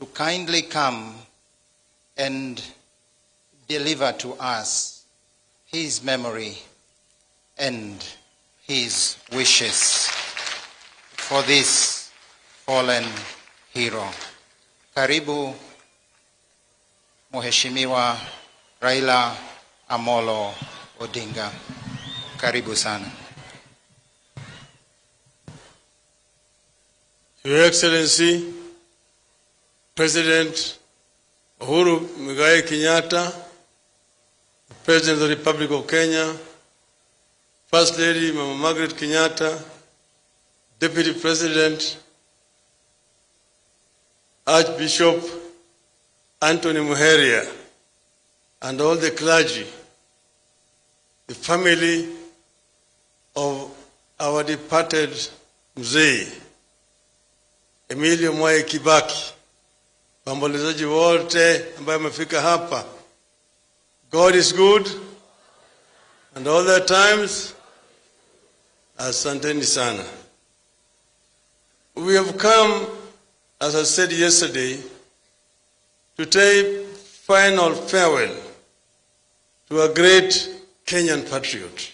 to kindly come and deliver to us his memory and his wishes for this fallen hero. Karibu Mheshimiwa Raila Amolo Odinga. Karibu sana. Your Excellency, President Uhuru Muigai Kenyatta, President of the Republic of Kenya, First Lady Mama Margaret Kenyatta, Deputy President Archbishop Anthony Muheria, and all the clergy, the family of our departed Mzee Emilio Mwai Kibaki, waombolezaji wote ambao wamefika hapa. God is good and all the times. Asanteni sana. We have come, as I said yesterday, to take final farewell to a great Kenyan patriot.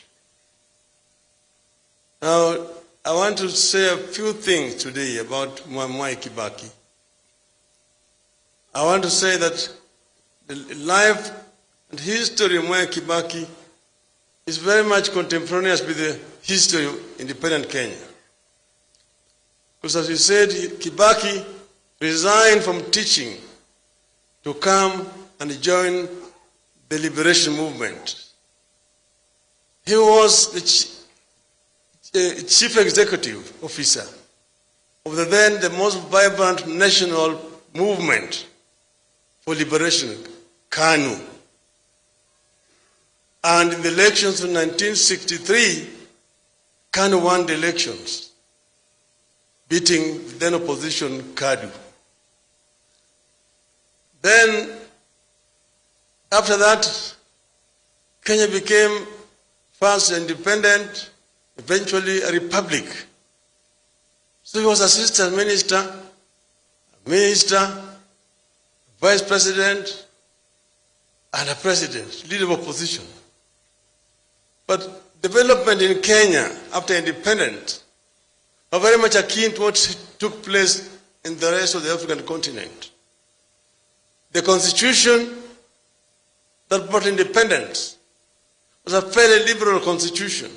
Now, I want to say a few things today about Mwai Kibaki. I want to say that the life and history of Mwai Kibaki is very much contemporaneous with the history of independent Kenya. Because as you said, Kibaki resigned from teaching to come and join the liberation movement. He was the chief executive officer of the most vibrant national movement for liberation, KANU. And in the elections of 1963, KANU won the elections, beating the then opposition KADU. Then, after that, Kenya became first independent, eventually a republic. So he was assistant minister, vice president, and a president, leader of opposition. But development in Kenya after independence are very much akin to what took place in the rest of the African continent. The constitution that brought independence was a fairly liberal constitution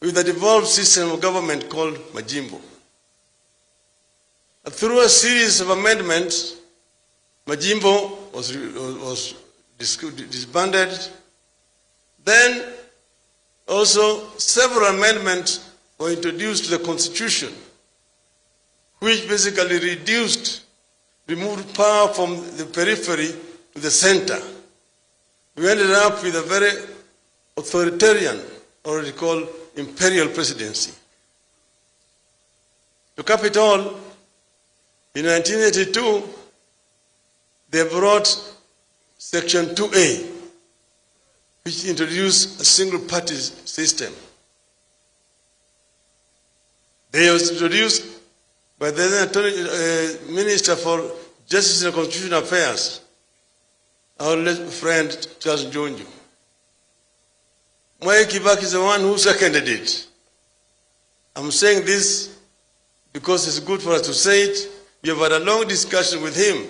with a devolved system of government called Majimbo. Through a series of amendments, Majimbo was disbanded. Then also several amendments were introduced to the constitution, which basically removed power from the periphery to the center. We ended up with a very authoritarian, or what we call imperial presidency. To cap it all, in 1982, they brought Section 2A, which introduced a single-party system. They was introduced by the then Minister for Justice and Constitutional Affairs, our friend Charles Njonjo. Mwai Kibaki is the one who seconded it. I'm saying this because it's good for us to say it. We have had a long discussion with him.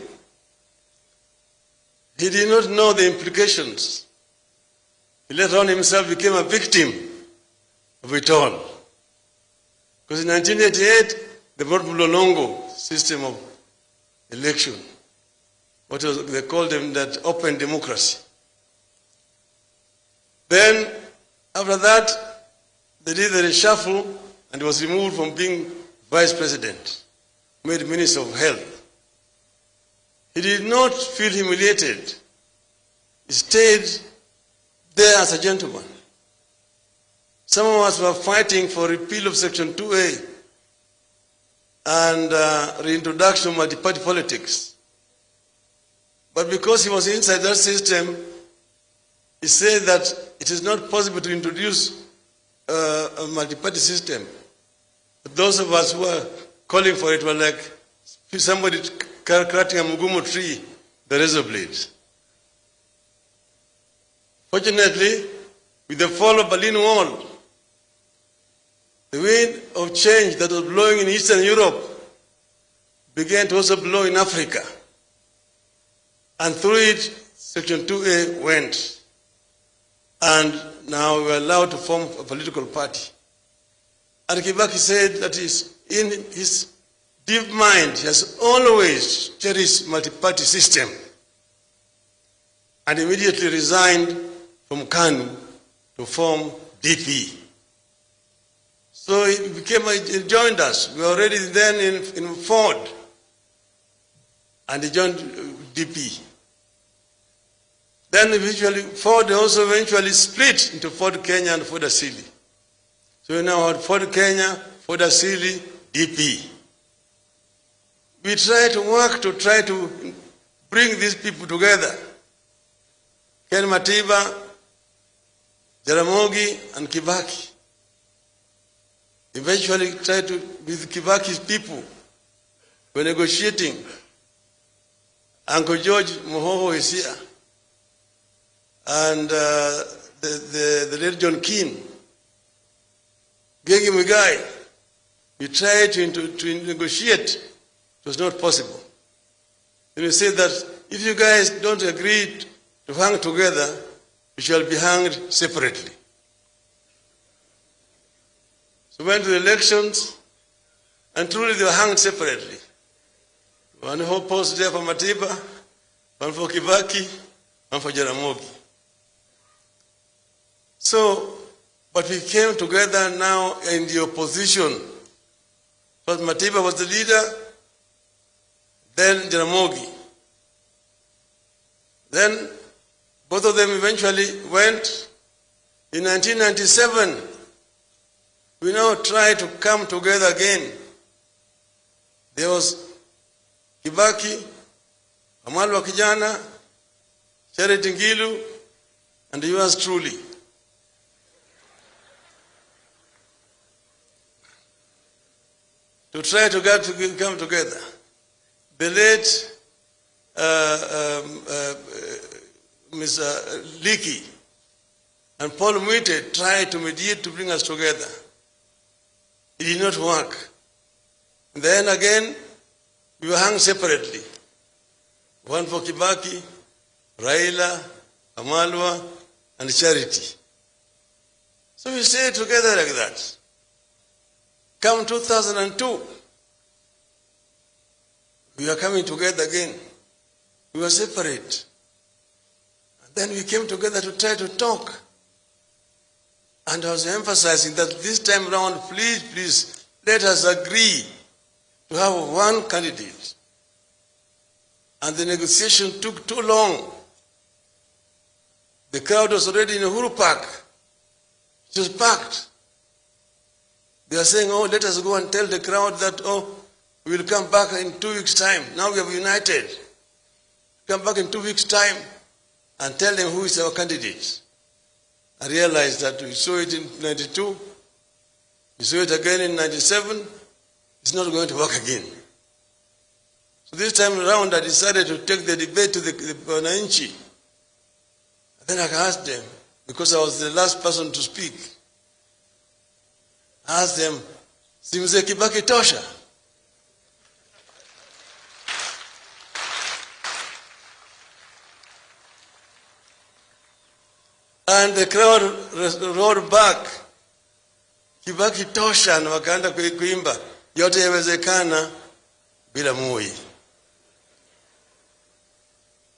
He did not know the implications. He later on himself became a victim of it all. Because in 1988, they brought Mlolongo system of election. They called them that open democracy. Then, after that, they did the reshuffle and was removed from being vice president, made minister of health. He did not feel humiliated. He stayed there as a gentleman. Some of us were fighting for repeal of Section 2A and reintroduction of multi-party politics. But because he was inside that system, he said that it is not possible to introduce a multi-party system. But those of us who were calling for it were like, somebody cutting a mugumo tree, the razor blade. Fortunately, with the fall of Berlin Wall, the wind of change that was blowing in Eastern Europe began to also blow in Africa. And through it, Section 2A went. And now we are allowed to form a political party. And Kibaki said that in his deep mind, he has always cherished multi-party system. And immediately resigned from KANU to form DP. So he joined us. We were already then in Ford. And he joined DP. Then Ford also eventually split into Ford Kenya and Ford Asili. So we now have Ford Kenya, Ford Asili, DP. We try to bring these people together. Ken Matiba, Jaramogi, and Kibaki. Eventually tried to, with Kibaki's people, were negotiating. Uncle George Mohoho is here. And the late John Keane, Gegi Muigai, we tried to negotiate. It was not possible. And we said that if you guys don't agree to hang together, you shall be hanged separately. So we went to the elections, and truly they were hanged separately. One whole post there for Matiba, one for Kibaki, one for Jaramogi. So, but we came together now in the opposition. First Matiba was the leader, then Jaramogi. Then both of them eventually went. In 1997, we now tried to come together again. There was Kibaki, Amalwa Kijana, Charity Ngilu, and yours truly. To try to come together. The late Mr. Leakey and Paul Mwite tried to mediate to bring us together. It did not work. And then again, we were hung separately. One for Kibaki, Raila, Amalwa, and Charity. So we stayed together like that. Come 2002, we were coming together again. We were separate. And then we came together to try to talk. And I was emphasizing that this time around, please, let us agree to have one candidate. And the negotiation took too long. The crowd was already in Uhuru Park. It was packed. They are saying, oh, let us go and tell the crowd that, oh, we will come back in 2 weeks' time. Now we have united. Come back in 2 weeks' time and tell them who is our candidate. I realized that we saw it in 92, we saw it again in 97, it's not going to work again. So this time around, I decided to take the debate to the Wananchi. Then I asked them, because I was the last person to speak, I asked them, Simze Kibaki tosha? And the crowd roared back, Kibaki tosha, na wakaanza kuimba, yote yawezekana bila Moi.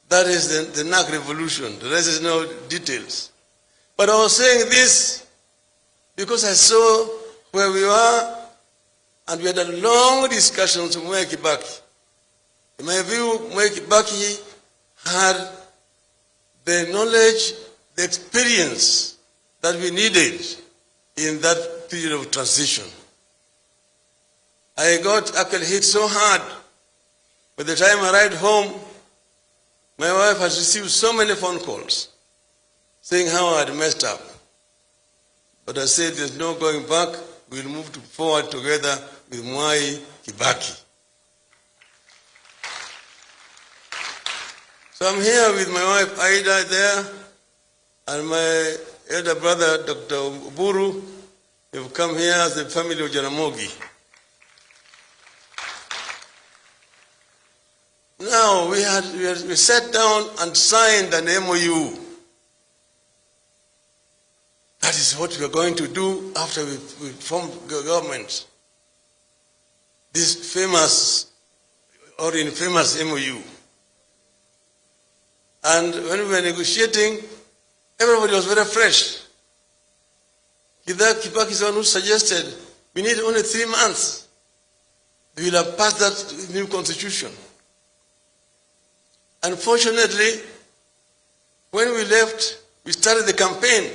That is the NAC revolution. The rest is no details. But I was saying this because I saw where we were, and we had a long discussion with Mwai Kibaki. In my view, Mwai Kibaki had the knowledge, the experience that we needed in that period of transition. I got actually hit so hard. By the time I arrived home, my wife has received so many phone calls saying how I had messed up. But I said there's no going back. We'll move forward together with Mwai Kibaki. So I'm here with my wife Aida there, and my elder brother Dr. Uburu. We've come here as the family of Jaramogi. Now we sat down and signed an MOU. That is what we are going to do after we form government. This famous or infamous MOU. And when we were negotiating, everybody was very fresh. Kibaki is the one who suggested we need only 3 months. We will have passed that new constitution. Unfortunately, when we left, we started the campaign.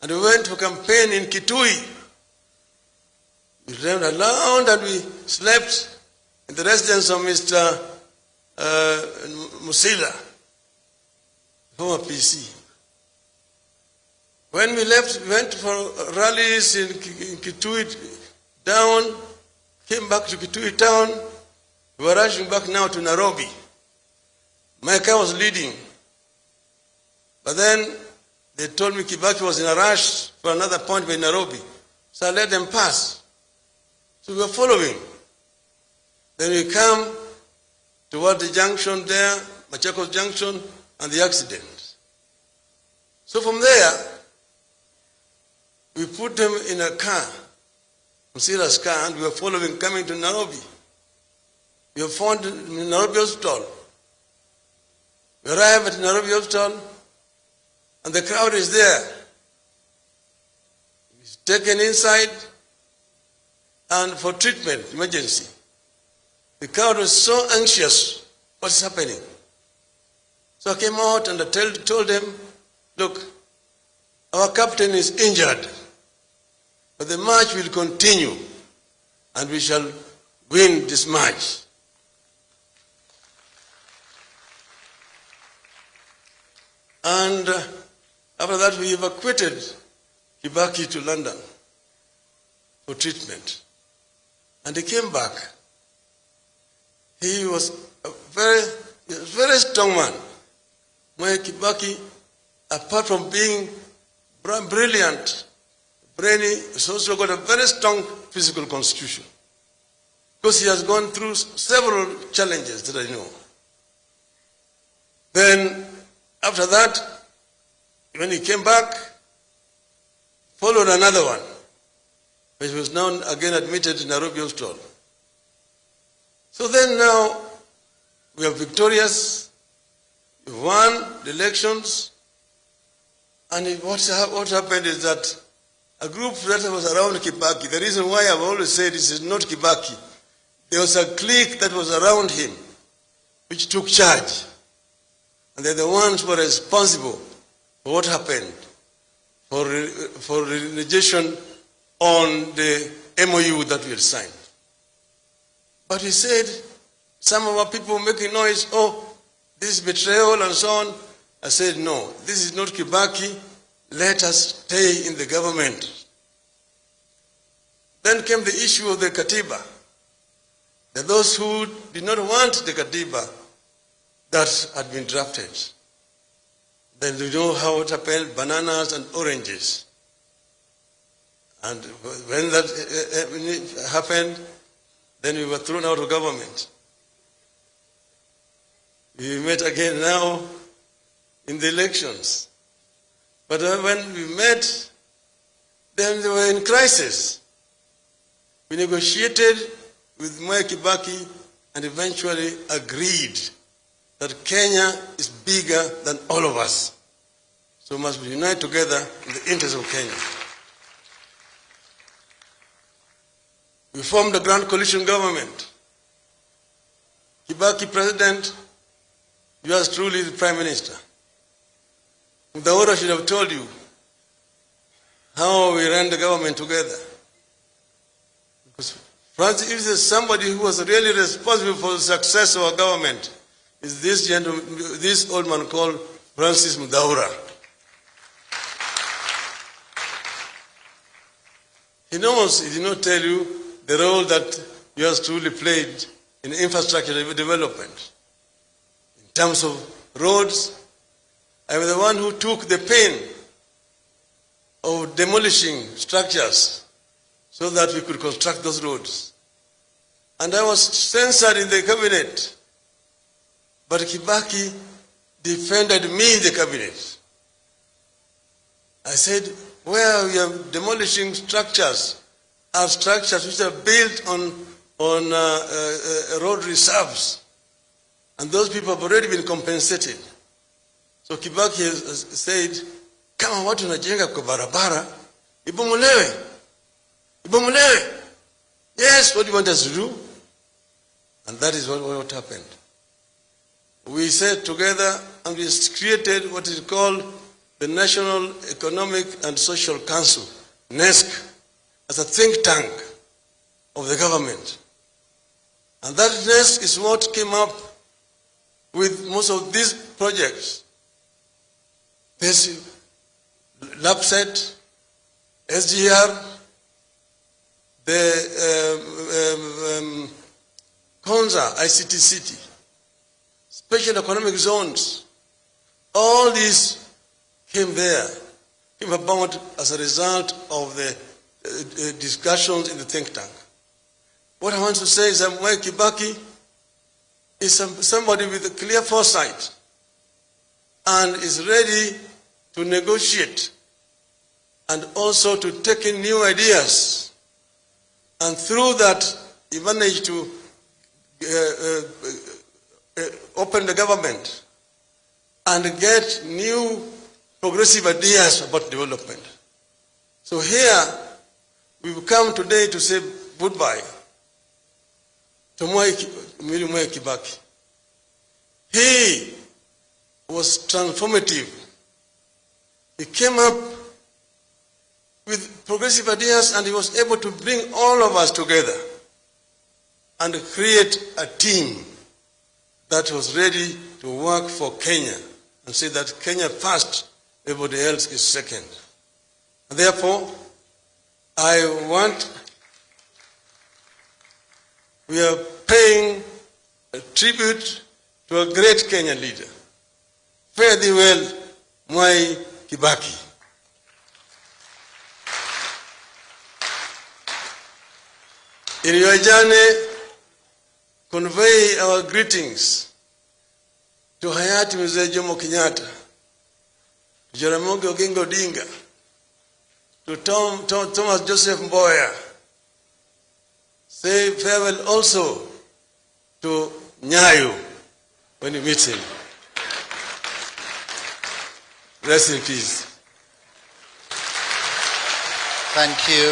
And we went to campaign in Kitui. We ran around and we slept in the residence of Mr. Musila, former PC. When we left, we went for rallies in Kitui down, came back to Kitui town. We were rushing back now to Nairobi. My car was leading. But then they told me Kibaki was in a rush for another appointment in Nairobi. So I let them pass. So we were following. Then we come toward the junction there, Machakos Junction, and the accident. So from there, we put them in a car, Musila's car, and we were following, coming to Nairobi. We were found in Nairobi Hospital. We arrived at Nairobi Hospital, and the crowd is there. He's taken inside and for treatment, emergency. The crowd was so anxious, what's happening? So I came out and I told them, look, our captain is injured, but the march will continue, and we shall win this march. And after that, we evacuated Kibaki to London for treatment. And he came back. He was a very strong man. Mwai Kibaki, apart from being brilliant, brainy, he's also got a very strong physical constitution. Because he has gone through several challenges that I know. Then, after that, when he came back, followed another one, which was now again admitted in Nairobi Hospital. So then now, we are victorious, we won the elections, and what happened is that a group that was around Kibaki, the reason why I've always said this is not Kibaki, there was a clique that was around him, which took charge. And they're the ones who were responsible for what happened, for relegation on the MOU that we had signed. But he said, some of our people making noise, oh, this is betrayal and so on. I said, no, this is not Kibaki. Let us stay in the government. Then came the issue of the Katiba. That those who did not want the Katiba that had been drafted. Then you know how it happened, bananas and oranges. And when that happened, then we were thrown out of government. We met again now in the elections. But when we met, then they were in crisis. We negotiated with Mwai Kibaki and eventually agreed that Kenya is bigger than all of us. So we must unite together in the interest of Kenya. We formed a grand coalition government. Kibaki president, yours truly the prime minister. Mutembei should have told you how we ran the government together. Because Francis, if there's somebody who was really responsible for the success of our government, is this gentleman, this old man called Francis Mutembei. He knows, he did not tell you the role that yours truly played in infrastructure development, in terms of roads. I was the one who took the pain of demolishing structures so that we could construct those roads. And I was censored in the cabinet, but Kibaki defended me in the cabinet. I said, where we are demolishing structures are structures which are built on road reserves, and those people have already been compensated. So Kibaki has said, kama watu wanajenga kwa barabara, ibomolewe. Ibomolewe. Yes, what do you want us to do? And that is what happened. We sat together and we created what is called the National Economic and Social Council, NESC, as a think tank of the government. And that NESC is what came up with most of these projects. There's LAPSET, SGR, the KONZA, ICT City, special economic zones, all these came about as a result of the discussions in the think tank. What I want to say is that Kibaki is somebody with a clear foresight and is ready to negotiate and also to take in new ideas. And through that, he managed to open the government and get new progressive ideas about development. So here, we've come today to say goodbye to Mwai Kibaki. He was transformative. He came up with progressive ideas and he was able to bring all of us together and create a team that was ready to work for Kenya and say that Kenya first, everybody else is second. And therefore, we are paying a tribute to a great Kenyan leader. Fare thee well, Mwai Kibaki. In your journey, convey our greetings to Hayati Mzee Jomo Kenyatta, to Jaramogi Oginga Odinga, to Thomas Joseph Mboya. Say farewell also to Nyayo when you meet him. Rest in peace. Thank you.